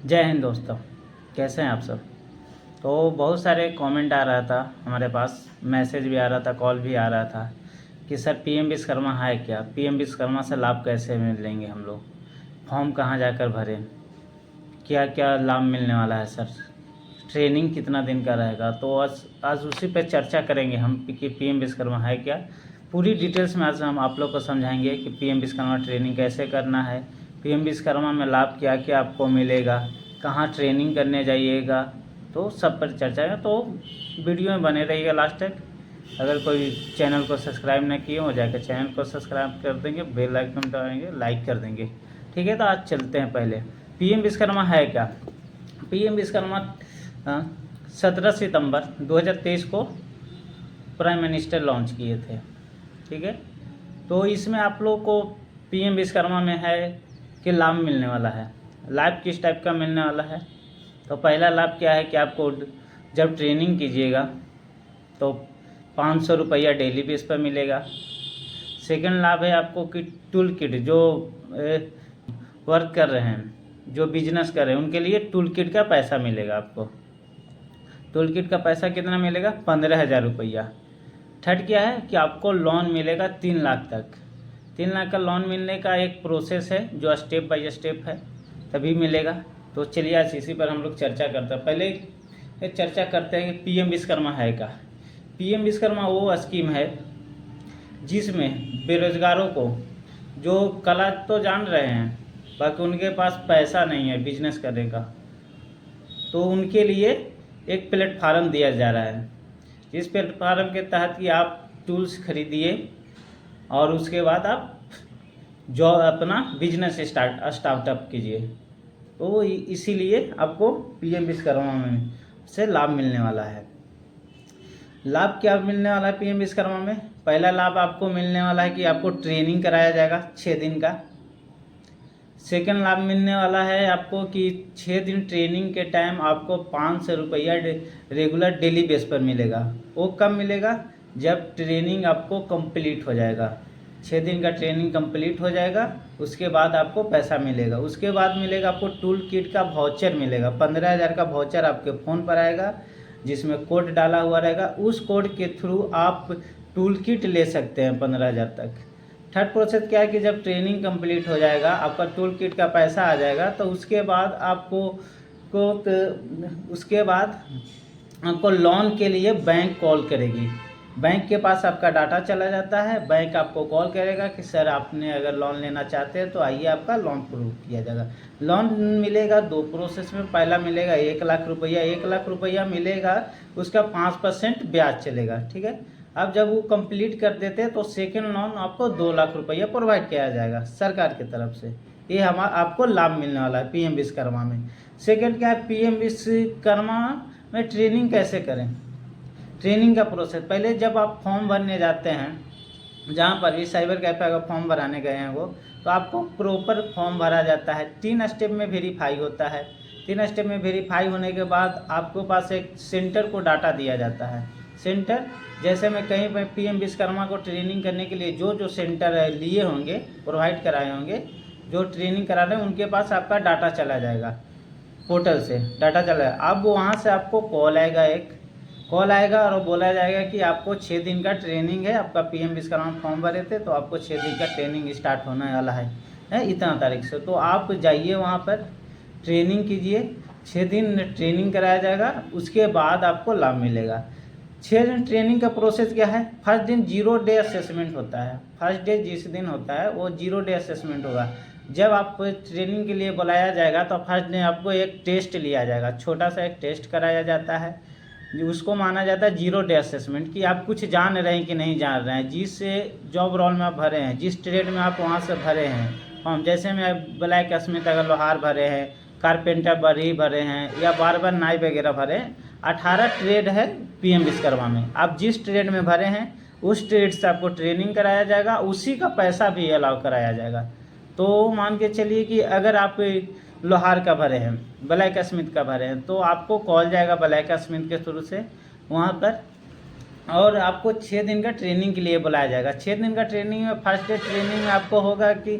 जय हिंद दोस्तों, कैसे हैं आप सब। तो बहुत सारे कमेंट आ रहा था हमारे पास, मैसेज भी आ रहा था, कॉल भी आ रहा था कि सर पीएम विश्वकर्मा है क्या, पीएम विश्वकर्मा से लाभ कैसे मिलेंगे, हम लोग फॉर्म कहाँ जाकर भरें, क्या क्या लाभ मिलने वाला है सर, ट्रेनिंग कितना दिन का रहेगा। तो आज उसी पर चर्चा करेंगे हम कि पीएम विश्वकर्मा है क्या। पूरी डिटेल्स में आज हम आप लोग को समझाएंगे कि पीएम विश्वकर्मा ट्रेनिंग कैसे करना है, पीएम विश्वकर्मा में लाभ क्या क्या आपको मिलेगा, कहाँ ट्रेनिंग करने जाइएगा, तो सब पर चर्चा है। तो वीडियो में बने रहिएगा लास्ट तक। अगर कोई चैनल को सब्सक्राइब ना किए हो जाकर चैनल को सब्सक्राइब कर देंगे, बेल आइकन दबाएंगे, लाइक कर देंगे। ठीक है, तो आज चलते हैं। पहले पीएम विश्वकर्मा है क्या। पीएम विश्वकर्मा 17 सितंबर 2023 को प्राइम मिनिस्टर लॉन्च किए थे। ठीक है, तो इसमें आप लोग को पीएम विश्वकर्मा में है कि लाभ मिलने वाला है। लाभ किस टाइप का मिलने वाला है, तो पहला लाभ क्या है कि आपको जब ट्रेनिंग कीजिएगा तो 500 रुपया डेली बेस पर मिलेगा। सेकंड लाभ है आपको कि टूल किट, जो वर्क कर रहे हैं, जो बिजनेस कर रहे हैं, उनके लिए टूल किट का पैसा मिलेगा। आपको टूल किट का पैसा कितना मिलेगा, 15,000 रुपया। थर्ड क्या है कि आपको लोन मिलेगा 3 लाख तक। 3 लाख का लोन मिलने का एक प्रोसेस है जो स्टेप बाय स्टेप है, तभी मिलेगा। तो चलिए आज इसी पर हम लोग चर्चा करते हैं। पहले चर्चा करते हैं कि पीएम विश्वकर्मा है का। पीएम विश्वकर्मा वो स्कीम है जिसमें बेरोजगारों को, जो कला तो जान रहे हैं बाकी उनके पास पैसा नहीं है बिजनेस करने का, तो उनके लिए एक प्लेटफार्म दिया जा रहा है। इस प्लेटफार्म के तहत कि आप टूल्स खरीदिए और उसके बाद आप जो अपना बिजनेस स्टार्टअप कीजिए। तो इसीलिए आपको पीएम विश्वकर्मा में से लाभ मिलने वाला है। लाभ क्या मिलने वाला है पीएम विश्वकर्मा में। पहला लाभ आपको मिलने वाला है कि आपको ट्रेनिंग कराया जाएगा 6 दिन का। सेकंड लाभ मिलने वाला है आपको कि 6 दिन ट्रेनिंग के टाइम आपको 500 रुपया रेगुलर डेली बेस पर मिलेगा। वो कब मिलेगा, जब ट्रेनिंग आपको कंप्लीट हो जाएगा। 6 दिन का ट्रेनिंग कंप्लीट हो जाएगा, उसके बाद आपको पैसा मिलेगा। उसके बाद मिलेगा आपको टूल किट का वाउचर मिलेगा। 15,000 का वाउचर आपके फ़ोन पर आएगा जिसमें कोड डाला हुआ रहेगा। उस कोड के थ्रू आप टूल किट ले सकते हैं 15,000 तक। थर्ड प्रोसेस क्या है कि जब ट्रेनिंग कंप्लीट हो जाएगा, आपका टूल किट का पैसा आ जाएगा, तो उसके बाद आपको लोन के लिए बैंक कॉल करेगी। बैंक के पास आपका डाटा चला जाता है, बैंक आपको कॉल करेगा कि सर आपने अगर लोन लेना चाहते हैं तो आइए, आपका लोन अप्रूव किया जाएगा। लोन मिलेगा 2 प्रोसेस में। पहला मिलेगा 1 लाख रुपया। 1 लाख रुपया मिलेगा, उसका 5% ब्याज चलेगा। ठीक है, अब जब वो कंप्लीट कर देते हैं तो सेकेंड लोन आपको 2 लाख रुपया प्रोवाइड किया जाएगा सरकार की तरफ से। ये आपको लाभ मिलने वाला है पीएम विश्वकर्मा में। सेकेंड क्या है, पीएम विश्वकर्मा में ट्रेनिंग कैसे करें। ट्रेनिंग का प्रोसेस, पहले जब आप फॉर्म भरने जाते हैं, जहाँ पर भी साइबर कैफे अगर फॉर्म भराने गए हैं वो, तो आपको प्रॉपर फॉर्म भरा जाता है। 3 स्टेप में वेरीफाई होता है। 3 स्टेप में वेरीफाई होने के बाद आपके पास एक सेंटर को डाटा दिया जाता है। सेंटर, जैसे मैं कहीं पर पीएम विश्वकर्मा को ट्रेनिंग करने के लिए जो सेंटर लिए होंगे, प्रोवाइड कराए होंगे, जो ट्रेनिंग करा रहे हैं, उनके पास आपका डाटा चला जाएगा। पोर्टल से डाटा चला जाएगा। अब वहाँ से आपको कॉल आएगा, एक कॉल आएगा और बोला जाएगा कि आपको 6 दिन का ट्रेनिंग है। आपका पीएम विश्वकर्मा फॉर्म भरे थे तो आपको 6 दिन का ट्रेनिंग स्टार्ट होने वाला है इतना तारीख से। तो आप जाइए वहाँ पर, ट्रेनिंग कीजिए। 6 दिन ट्रेनिंग कराया जाएगा, उसके बाद आपको लाभ मिलेगा। 6 दिन ट्रेनिंग का प्रोसेस क्या है। फर्स्ट दिन 0 डे असेसमेंट होता है। फर्स्ट डे जिस दिन होता है वो 0 डे असेसमेंट होगा। जब आप ट्रेनिंग के लिए बुलाया जाएगा तो फर्स्ट डे आपको एक टेस्ट लिया जाएगा, छोटा सा एक टेस्ट कराया जाता है। उसको माना जाता है 0 डे असेसमेंट, कि आप कुछ जान रहे हैं कि नहीं जान रहे हैं। जिस जॉब रोल में आप भरे हैं, जिस ट्रेड में आप वहाँ से भरे हैं फॉर्म, जैसे में ब्लैक स्मिथ अगर लोहार भरे हैं, कारपेंटर बरी भरे हैं, या बार्बर नाई वगैरह भरे हैं। 18 ट्रेड है पीएम विश्वकर्मा में। आप जिस ट्रेड में भरे हैं उस ट्रेड से आपको ट्रेनिंग कराया जाएगा, उसी का पैसा भी अलाउ कराया जाएगा। तो मान के चलिए कि अगर आप लोहार का भरे हैं, ब्लैक स्मिथ का भरे हैं, तो आपको कॉल जाएगा ब्लैक स्मिथ के थ्रू से वहाँ पर, और आपको 6 दिन का ट्रेनिंग के लिए बुलाया जाएगा। 6 दिन का ट्रेनिंग में फर्स्ट डे ट्रेनिंग में आपको होगा कि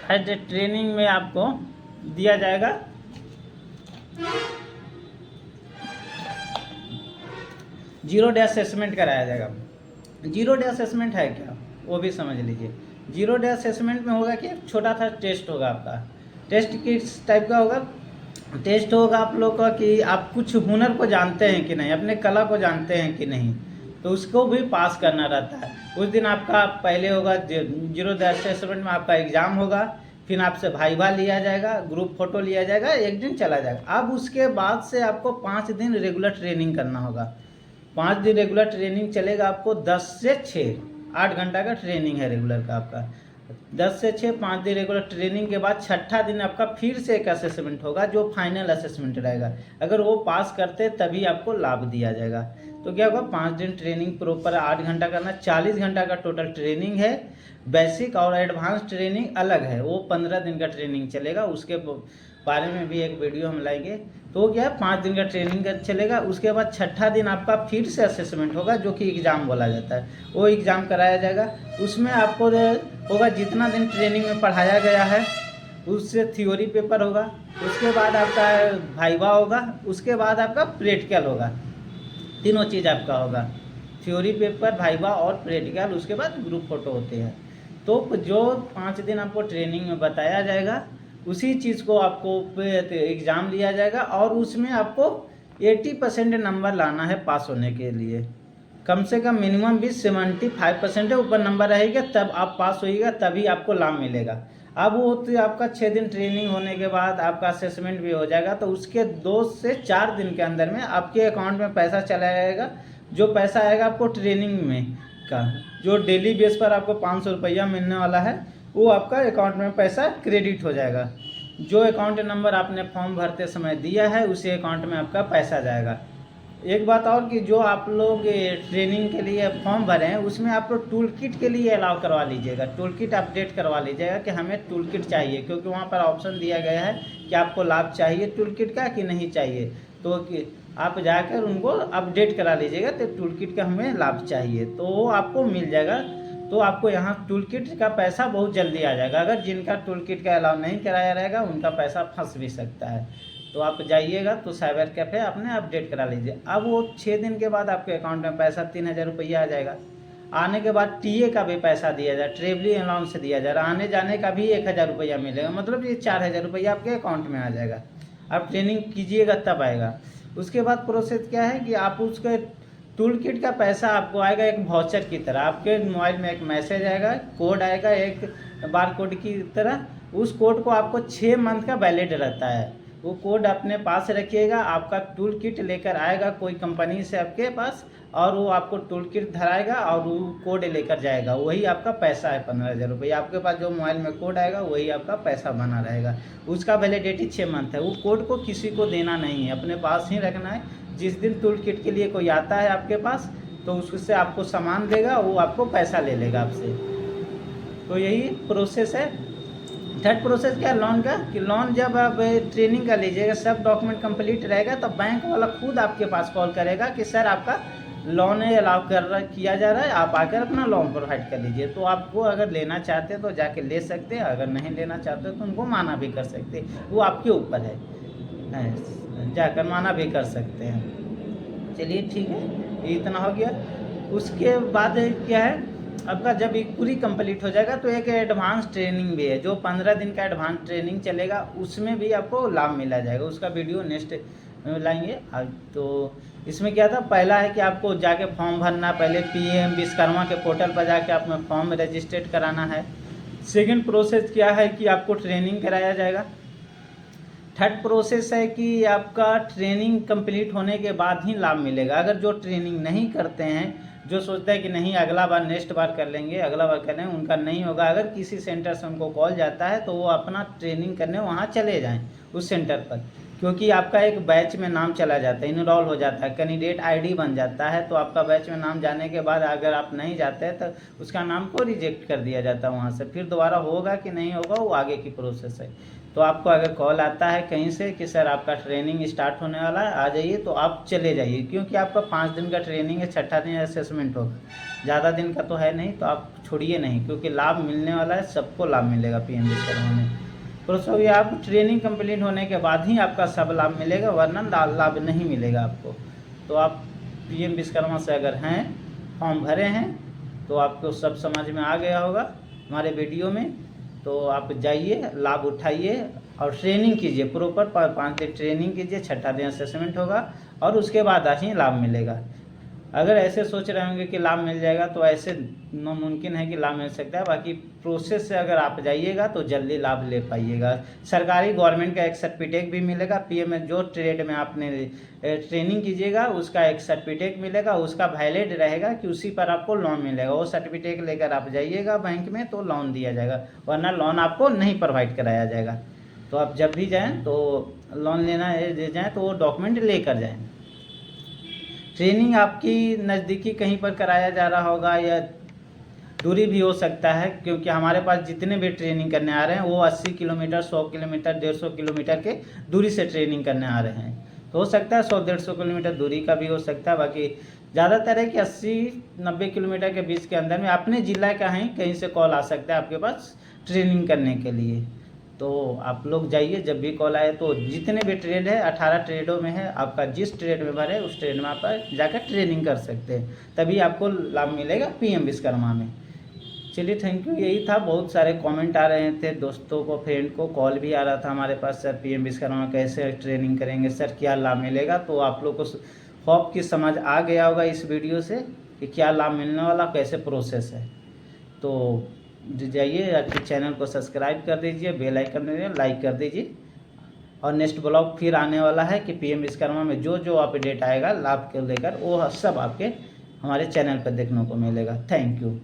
फर्स्ट डे ट्रेनिंग में आपको दिया जाएगा 0 डे असेसमेंट कराया जाएगा। 0 डे असेसमेंट है क्या, वो भी समझ लीजिए। 0 डे असेसमेंट में होगा कि छोटा सा टेस्ट होगा आपका। टेस्ट किस टाइप का होगा? टेस्ट होगा आप लोग का कि आप कुछ हुनर को जानते हैं कि नहीं, अपने कला को जानते हैं कि नहीं, तो उसको भी पास करना रहता है। उस दिन आपका पहले होगा 0 डे असेसमेंट में आपका एग्ज़ाम होगा, फिर आपसे वाइवा लिया जाएगा, ग्रुप फोटो लिया जाएगा, एक दिन चला जाएगा। अब उसके बाद से आपको 5 दिन रेगुलर ट्रेनिंग करना होगा। 5 दिन रेगुलर ट्रेनिंग चलेगा आपको 10 से 6, 8 घंटा का ट्रेनिंग है रेगुलर का आपका। 10 से 6 5 दिन रेगुलर ट्रेनिंग के बाद छठा दिन आपका फिर से एक असेसमेंट होगा जो फाइनल असेसमेंट रहेगा। अगर वो पास करते तभी आपको लाभ दिया जाएगा। तो क्या होगा, 5 दिन ट्रेनिंग प्रॉपर 8 घंटा करना, 40 घंटा का टोटल ट्रेनिंग है। बेसिक और एडवांस ट्रेनिंग अलग है, वो 15 दिन का ट्रेनिंग चलेगा। उसके बारे में भी एक वीडियो हम लाएंगे। तो क्या है, 5 दिन का ट्रेनिंग चलेगा। उसके बाद छठा दिन आपका फिर से असेसमेंट होगा जो कि एग्ज़ाम बोला जाता है, वो एग्ज़ाम कराया जाएगा। उसमें आपको होगा जितना दिन ट्रेनिंग में पढ़ाया गया है उससे थ्योरी पेपर होगा, उसके बाद आपका वाइवा होगा, उसके बाद आपका प्रैक्टिकल होगा। तीनों चीज़ आपका होगा, थ्योरी पेपर, वाइवा और प्रैक्टिकल। उसके बाद ग्रुप फोटो होते हैं। तो जो 5 दिन आपको ट्रेनिंग में बताया जाएगा उसी चीज़ को आपको एग्ज़ाम लिया जाएगा और उसमें आपको 80% नंबर लाना है पास होने के लिए। कम से कम मिनिमम भी 75% है, ऊपर नंबर रहेगा तब आप पास होइएगा, तभी आपको लाभ मिलेगा। अब वो तो आपका 6 दिन ट्रेनिंग होने के बाद आपका असेसमेंट भी हो जाएगा, तो उसके 2 से 4 दिन के अंदर में आपके अकाउंट में पैसा चला जाएगा। जो पैसा आएगा आपको ट्रेनिंग में का, जो डेली बेस पर आपको 500 रुपया मिलने वाला है, वो आपका अकाउंट में पैसा क्रेडिट हो जाएगा। जो अकाउंट नंबर आपने फॉर्म भरते समय दिया है उसी अकाउंट में आपका पैसा जाएगा। एक बात और कि जो आप लोग ट्रेनिंग के लिए फॉर्म भरे हैं उसमें आप लोग टूल किट के लिए अलाउ करवा लीजिएगा, टूल किट अपडेट करवा लीजिएगा कि हमें टूल किट चाहिए, क्योंकि वहाँ पर ऑप्शन दिया गया है कि आपको लाभ चाहिए टूल किट का कि नहीं चाहिए। तो कि आप जाकर उनको अपडेट करा लीजिएगा तो टूल किट का हमें लाभ चाहिए, तो वो आपको मिल जाएगा। तो आपको यहाँ टूल किट का पैसा बहुत जल्दी आ जाएगा। अगर जिनका टूल किट का अलाउ नहीं कराया रहेगा उनका पैसा फंस भी सकता है। तो आप जाइएगा तो साइबर कैफ़े आपने अपडेट करा लीजिए। अब वो 6 दिन के बाद आपके अकाउंट में पैसा 3000 रुपया आ जाएगा। आने के बाद टीए का भी पैसा दिया जाए, ट्रेवलिंग अलाउंस से दिया जा रहा है, आने जाने का भी 1000 रुपया मिलेगा, मतलब ये 4000 रुपया आपके अकाउंट में आ जाएगा। आप ट्रेनिंग कीजिएगा तब आएगा। उसके बाद प्रोसेस क्या है कि आप उसके टूल किट का पैसा आपको आएगा एक वाउचर की तरह, आपके मोबाइल में एक मैसेज आएगा, कोड आएगा एक बार कोड की तरह। उस कोड को आपको 6 मंथ का वैलिड रहता है, वो कोड अपने पास रखिएगा। आपका टूल किट लेकर आएगा कोई कंपनी से आपके पास, और वो आपको टूल किट धराएगा और वो कोड लेकर जाएगा, वही आपका पैसा है 15000 रुपये। आपके पास जो मोबाइल में कोड आएगा वही आपका पैसा बना रहेगा। उसका वैलिडिटी 6 मंथ है। वो कोड को किसी को देना नहीं है, अपने पास ही रखना है। जिस दिन टूल किट के लिए कोई आता है आपके पास तो उससे आपको सामान देगा, वो आपको पैसा ले लेगा आपसे। तो यही प्रोसेस है। थर्ड प्रोसेस क्या है लोन का, कि लोन जब आप ट्रेनिंग कर लीजिएगा, सब डॉक्यूमेंट कंप्लीट रहेगा, तो बैंक वाला खुद आपके पास कॉल करेगा कि सर आपका लोन अलाउ किया जा रहा है, आप आकर अपना लोन प्रोवाइड कर लीजिए। तो आपको अगर लेना चाहते हैं तो जाके ले सकते हैं, अगर नहीं लेना चाहते तो उनको माना भी कर सकते हैं, वो आपके ऊपर है, जाकर माना भी कर सकते हैं। चलिए ठीक है, इतना हो गया। उसके बाद क्या है, आपका जब एक पूरी कंप्लीट हो जाएगा तो एक एडवांस ट्रेनिंग भी है, जो 15 दिन का एडवांस ट्रेनिंग चलेगा, उसमें भी आपको लाभ मिला जाएगा। उसका वीडियो नेक्स्ट लाएंगे। तो इसमें क्या था, पहला है कि आपको जाके फॉर्म भरना, पहले PM विश्वकर्मा के पोर्टल पर जाके अपना फॉर्म रजिस्ट्रेट कराना है। सेकेंड प्रोसेस क्या है कि आपको ट्रेनिंग कराया जाएगा। थर्ड प्रोसेस है कि आपका ट्रेनिंग कंप्लीट होने के बाद ही लाभ मिलेगा। अगर जो ट्रेनिंग नहीं करते हैं, जो सोचता है कि नहीं अगला बार नेक्स्ट बार कर लेंगे, अगला बार कर लेंगे, उनका नहीं होगा। अगर किसी सेंटर से उनको कॉल जाता है तो वो अपना ट्रेनिंग करने वहाँ चले जाएं उस सेंटर पर, क्योंकि आपका एक बैच में नाम चला जाता है, इनरोल हो जाता है, कैंडिडेट ID बन जाता है। तो आपका बैच में नाम जाने के बाद अगर आप नहीं जाते हैं तो उसका नाम को रिजेक्ट कर दिया जाता है वहाँ से। फिर दोबारा होगा कि नहीं होगा वो आगे की प्रोसेस है। तो आपको अगर कॉल आता है कहीं से कि सर आपका ट्रेनिंग स्टार्ट होने वाला है, आ जाइए, तो आप चले जाइए, क्योंकि आपका 5 दिन का ट्रेनिंग है, छठा दिन असेसमेंट होगा, ज़्यादा दिन का तो है नहीं। तो आप छोड़िए नहीं, क्योंकि लाभ मिलने वाला है, सबको लाभ मिलेगा PM विश्वकर्मा में। प्रोसेस होगी। आप ट्रेनिंग कंप्लीट होने के बाद ही आपका सब लाभ मिलेगा, वरना लाभ नहीं मिलेगा आपको। तो आप पीएम विश्वकर्मा से अगर हैं, फॉर्म भरे हैं, तो आपको सब समझ में आ गया होगा हमारे वीडियो में। तो आप जाइए, लाभ उठाइए और ट्रेनिंग कीजिए, प्रॉपर 5 दिन ट्रेनिंग कीजिए, छठा दिन असेसमेंट होगा और उसके बाद ही लाभ मिलेगा। अगर ऐसे सोच रहे होंगे कि लाभ मिल जाएगा, तो ऐसे नामुमकिन है कि लाभ मिल सकता है। बाकी प्रोसेस से अगर आप जाइएगा तो जल्दी लाभ ले पाइएगा। सरकारी गवर्नमेंट का एक सर्टिफिकेट भी मिलेगा। पीएम में जो ट्रेड में आपने ट्रेनिंग कीजिएगा उसका एक सर्टिफिकेट मिलेगा, उसका वैलिड रहेगा कि उसी पर आपको लोन मिलेगा। वो सर्टिफिकेट लेकर आप जाइएगा बैंक में तो लोन दिया जाएगा, वरना लोन आपको नहीं प्रोवाइड कराया जाएगा। तो आप जब भी जाएँ तो लोन लेना ले जाएँ तो वो डॉक्यूमेंट लेकर जाएँ। ट्रेनिंग आपकी नज़दीकी कहीं पर कराया जा रहा होगा या दूरी भी हो सकता है, क्योंकि हमारे पास जितने भी ट्रेनिंग करने आ रहे हैं वो 80 किलोमीटर, 100 किलोमीटर, 150 किलोमीटर के दूरी से ट्रेनिंग करने आ रहे हैं। तो हो सकता है 100-150 किलोमीटर दूरी का भी हो सकता है। बाकी ज़्यादातर है कि 80-90 किलोमीटर के बीच के अंदर में अपने ज़िला का है, कहीं से कॉल आ सकता है आपके पास ट्रेनिंग करने के लिए। तो आप लोग जाइए, जब भी कॉल आए तो जितने भी ट्रेड है 18 ट्रेडों में है, आपका जिस ट्रेड में भरे उस ट्रेड में आप जाकर ट्रेनिंग कर सकते हैं, तभी आपको लाभ मिलेगा पीएम विश्वकर्मा में। चलिए, थैंक यू। यही था। बहुत सारे कमेंट आ रहे थे, दोस्तों को, फ्रेंड को कॉल भी आ रहा था हमारे पास, सर पीएम विश्वकर्मा कैसे ट्रेनिंग करेंगे, सर क्या लाभ मिलेगा। तो आप लोग को होप की समझ आ गया होगा इस वीडियो से कि क्या लाभ मिलने वाला, कैसे प्रोसेस है। तो जाइए, आपके चैनल को सब्सक्राइब कर दीजिए, बेल आइकन में लाइक कर दीजिए। और नेक्स्ट ब्लॉग फिर आने वाला है कि पीएम विश्वकर्मा में जो जो अपडेट आएगा लाभ को लेकर, वो सब आपके हमारे चैनल पर देखने को मिलेगा। Thank you.